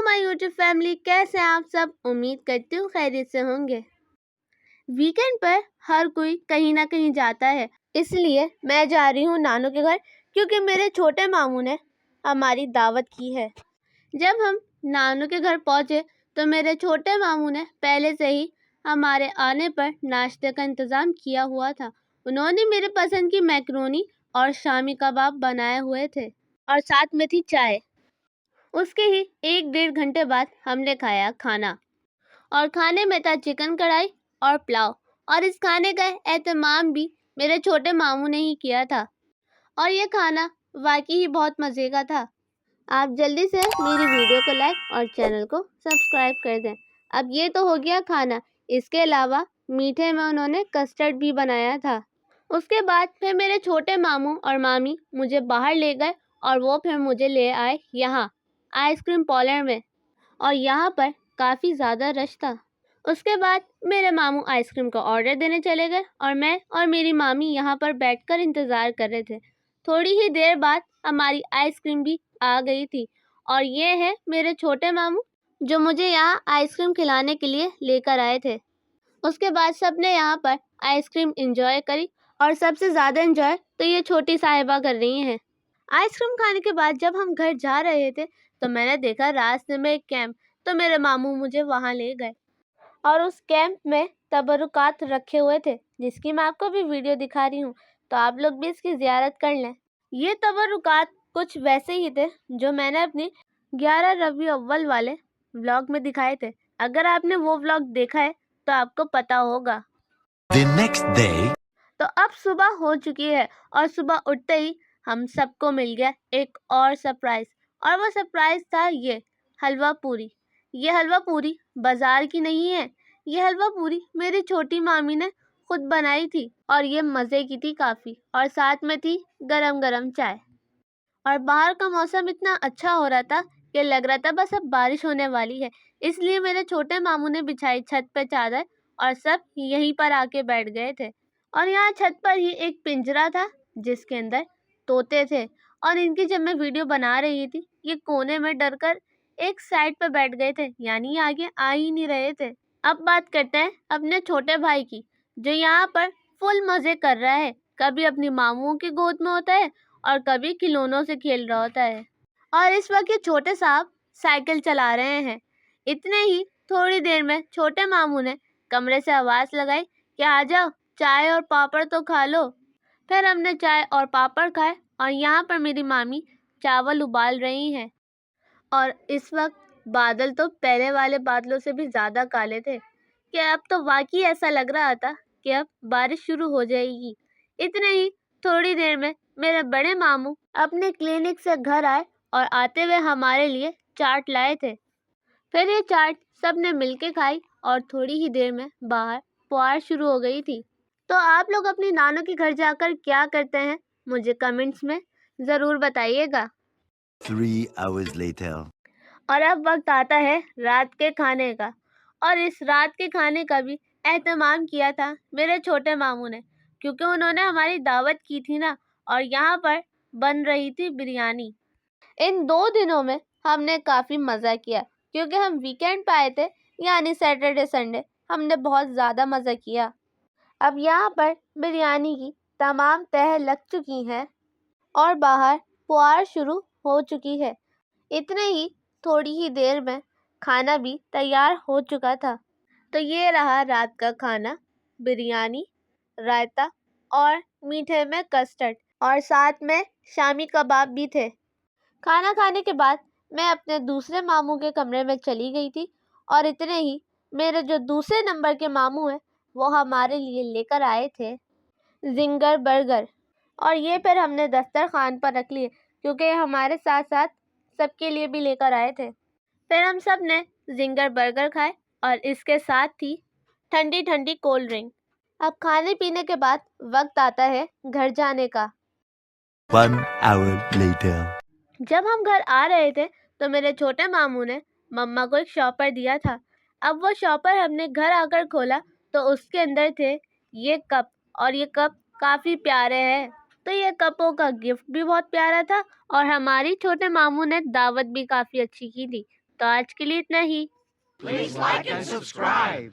My YouTube family, कैसे हैं आप सब। उम्मीद करती हूँ खैरियत से होंगे। वीकेंड पर हर कोई कहीं ना कहीं जाता है, इसलिए मैं जा रही हूँ नानू के घर, क्योंकि मेरे छोटे मामू ने हमारी दावत की है। जब हम नानू के घर पहुँचे तो मेरे छोटे मामू ने पहले से ही हमारे आने पर नाश्ते का इंतज़ाम किया हुआ था। उन्होंने मेरे पसंद की मैक्रोनी और शामी कबाब बनाए हुए थे और साथ में थी चाय। उसके ही 1-1.5 घंटे बाद हमने खाया खाना, और खाने में था चिकन कढ़ाई और पुलाव। और इस खाने का एहतमाम भी मेरे छोटे मामू ने ही किया था, और ये खाना वाकई ही बहुत मज़े का था। आप जल्दी से मेरी वीडियो को लाइक और चैनल को सब्सक्राइब कर दें। अब ये तो हो गया खाना, इसके अलावा मीठे में उन्होंने कस्टर्ड भी बनाया था। उसके बाद फिर मेरे छोटे मामू और मामी मुझे बाहर ले गए, और वो फिर मुझे ले आए यहाँ आइसक्रीम पार्लर में, और यहाँ पर काफ़ी ज़्यादा रश था। उसके बाद मेरे मामू आइसक्रीम का ऑर्डर देने चले गए, और मैं और मेरी मामी यहाँ पर बैठकर इंतज़ार कर रहे थे। थोड़ी ही देर बाद हमारी आइसक्रीम भी आ गई थी, और ये है मेरे छोटे मामू जो मुझे यहाँ आइसक्रीम खिलाने के लिए लेकर आए थे। उसके बाद सबने यहाँ पर आइसक्रीम इंजॉय करी, और सबसे ज़्यादा इंजॉय तो ये छोटी साहिबा कर रही हैं। आइसक्रीम खाने के बाद जब हम घर जा रहे थे तो मैंने देखा रास्ते में एक कैंप, तो मेरे मामू मुझे वहाँ ले गए, और उस कैंप में तबरुकात रखे हुए थे, जिसकी मैं आपको भी वीडियो दिखा रही हूँ, तो आप लोग भी इसकी ज़ियारत कर लें। ये तबरुकात कुछ वैसे ही थे जो मैंने अपनी 11 रबी अव्वल वाले व्लॉग में दिखाए थे। अगर आपने वो व्लॉग देखा है तो आपको पता होगा। The next day, तो अब सुबह हो चुकी है, और सुबह उठते ही हम सबको मिल गया एक और सरप्राइज़, और वो सरप्राइज़ था ये हलवा पूरी। ये हलवा पूरी बाज़ार की नहीं है, ये हलवा पूरी मेरी छोटी मामी ने खुद बनाई थी, और ये मज़े की थी काफ़ी, और साथ में थी गरम गरम चाय। और बाहर का मौसम इतना अच्छा हो रहा था कि लग रहा था बस अब बारिश होने वाली है, इसलिए मेरे छोटे मामू ने बिछाई छत पे चादर, और सब यहीं पर आके बैठ गए थे। और यहाँ छत पर ही एक पिंजरा था जिसके अंदर तोते थे, और इनकी जब मैं वीडियो बना रही थी ये कोने में डरकर एक साइड पे बैठ गए थे, यानी ये आगे आ ही नहीं रहे थे। अब बात करते हैं अपने छोटे भाई की, जो यहाँ पर फुल मज़े कर रहा है। कभी अपनी मामुओं की गोद में होता है और कभी खिलौनों से खेल रहा होता है। और इस वक्त ये छोटे साहब साइकिल चला रहे हैं। इतने ही थोड़ी देर में छोटे मामू ने कमरे से आवाज़ लगाई कि आ जाओ, चाय और पापड़ तो खा लो। फिर हमने चाय और पापड़ खाए, और यहाँ पर मेरी मामी चावल उबाल रही हैं। और इस वक्त बादल तो पहले वाले बादलों से भी ज़्यादा काले थे, कि अब तो वाकई ऐसा लग रहा था कि अब बारिश शुरू हो जाएगी। इतने ही थोड़ी देर में मेरे बड़े मामू अपने क्लिनिक से घर आए, और आते हुए हमारे लिए चाट लाए थे। फिर ये चाट सबने मिलके खाई, और थोड़ी ही देर में बाहर फुहार शुरू हो गई थी। तो आप लोग अपनी नानू के घर जाकर क्या करते हैं, मुझे कमेंट्स में ज़रूर बताइएगा। 3 hours later. और अब वक्त आता है रात के खाने का, और इस रात के खाने का भी एहतमाम किया था मेरे छोटे मामू ने, क्योंकि उन्होंने हमारी दावत की थी ना, और यहाँ पर बन रही थी बिरयानी। इन 2 दिनों में हमने काफ़ी मज़ा किया, क्योंकि हम वीकेंड पे आए थे, यानी सैटरडे संडे। हमने बहुत ज़्यादा मज़ा किया। अब यहाँ पर बिरयानी की तमाम तह लग चुकी हैं, और बाहर फुहार शुरू हो चुकी है। इतने ही थोड़ी ही देर में खाना भी तैयार हो चुका था। तो ये रहा रात का खाना, बिरयानी, रायता और मीठे में कस्टर्ड, और साथ में शामी कबाब भी थे। खाना खाने के बाद मैं अपने दूसरे मामू के कमरे में चली गई थी, और इतने ही मेरे जो दूसरे नंबर के मामू हैं वो हमारे लिए लेकर आए थे जिंगर बर्गर, और ये फिर हमने दस्तरखान पर रख लिए, क्योंकि हमारे साथ साथ सबके लिए भी लेकर आए थे। फिर हम सब ने जिंगर बर्गर खाए, और इसके साथ थी ठंडी ठंडी कोल्ड ड्रिंक। अब खाने पीने के बाद वक्त आता है घर जाने का। 1 hour later. जब हम घर आ रहे थे तो मेरे छोटे मामू ने मम्मा को एक शॉपर दिया था। अब वो शॉपर हमने घर आकर खोला तो उसके अंदर थे ये कप, और ये कप काफ़ी प्यारे हैं। तो ये कपों का गिफ्ट भी बहुत प्यारा था, और हमारी छोटे मामू ने दावत भी काफ़ी अच्छी की थी। تو آج کے لیے اتنا ہی. Please like and subscribe.